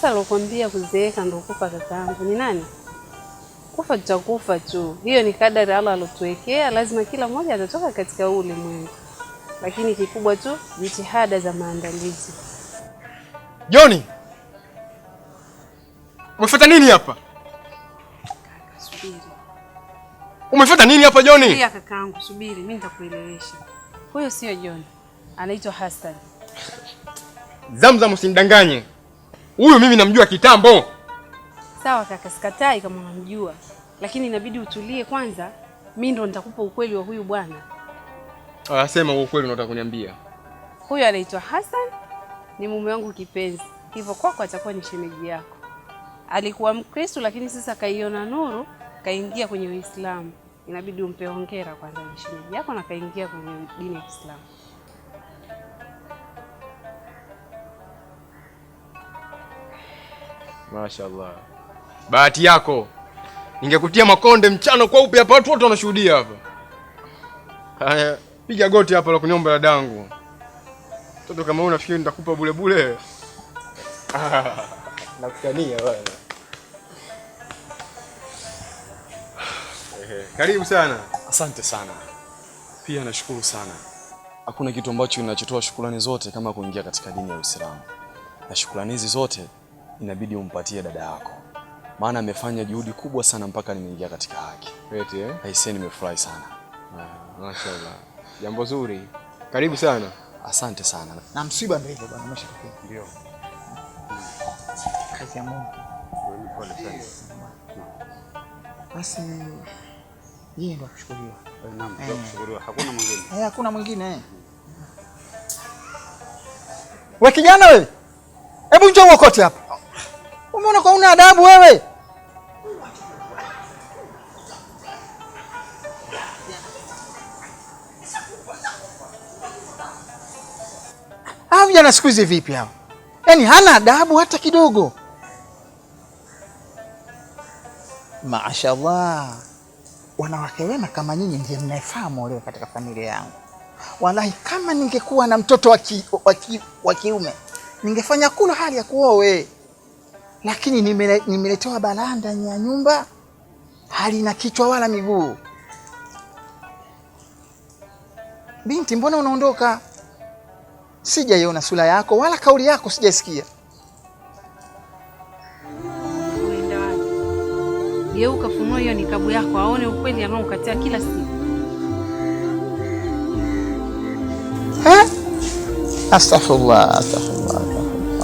Sasa lokuambia kuzeeka ndo kufa kakaangu ni nani? Kufa tutakufa tu. Hiyo ni kadari Allah alotuwekea, lazima kila mmoja atatoka katika ulimwengu. Lakini kikubwa tu jitihada za maandalizi. Johnny! Umefuata nini hapa? Subiri. Umefuata nini hapa Johnny? Subiri kakaangu, subiri, mimi nitakuelewesha. Huyo sio Johnny. Anaitwa Hassan. Zamzam usinidanganye. Huyo mimi namjua kitambo. Sawa kaka, sikatai kama unamjua. Lakini inabidi utulie kwanza. Mimi ndo nitakupa ukweli wa huyu bwana. Sema ukweli unataka kuniambia. Huyu anaitwa Hassan, ni mume wangu kipenzi. Hivyo kwako atakuwa ni shemeji yako. Alikuwa Mkristo lakini sasa kaiona nuru, kaingia kwenye Uislamu. Inabidi umpe hongera kwanza ni shemeji yako na kaingia kwenye dini ya Kiislamu. Mashaallah. Bahati yako. Ningekutia makonde mchano kwa upe hapa watu wote wanashuhudia hapa. Haya, piga goti hapa la kunyomba dadangu. Mtoto kama unafikiri nitakupa bure bure? Nakutania bwana. Karibu sana. Asante sana. Pia nashukuru sana. Hakuna kitu ambacho ninachotoa shukrani zote kama kuingia katika dini ya Uislamu. Na shukrani hizi zote inabidi umpatie dada yako. Maana amefanya juhudi kubwa sana mpaka nimeingia katika haki. Eti Aisee, nimefurahi sana. Mashaallah. Jambo zuri. Karibu sana. Asante sana. Na msiba ndio hivyo bwana, umeshatokea. Ndio. Kazi ya Mungu. Pole sana. Basi yeye ndo akushukuriwa. Naam, kushukuriwa. Hakuna mwingine. Hakuna mwingine. Wewe kijana wewe. Hebu njoo uokote hapa. Umeona kwa una adabu wewe? Vijana siku hizi vipi hao? Yaani hana adabu hata kidogo. Mashaallah. Wanawake wema kama nyinyi ndiye mnayefahamu leo katika familia yangu. Wallahi kama ningekuwa na mtoto wa kiume, ningefanya kula hali ya kuoe. Lakini nimeletewa balaa ndani ya nyumba, halina kichwa wala miguu. Binti, mbona unaondoka? Sijaiona sura yako wala kauli yako sijasikia. Uenda wapi? Geuka, funua hiyo nikabu yako aone ukweli anaokatia kila siku. Astaghfirullah, astaghfirullah.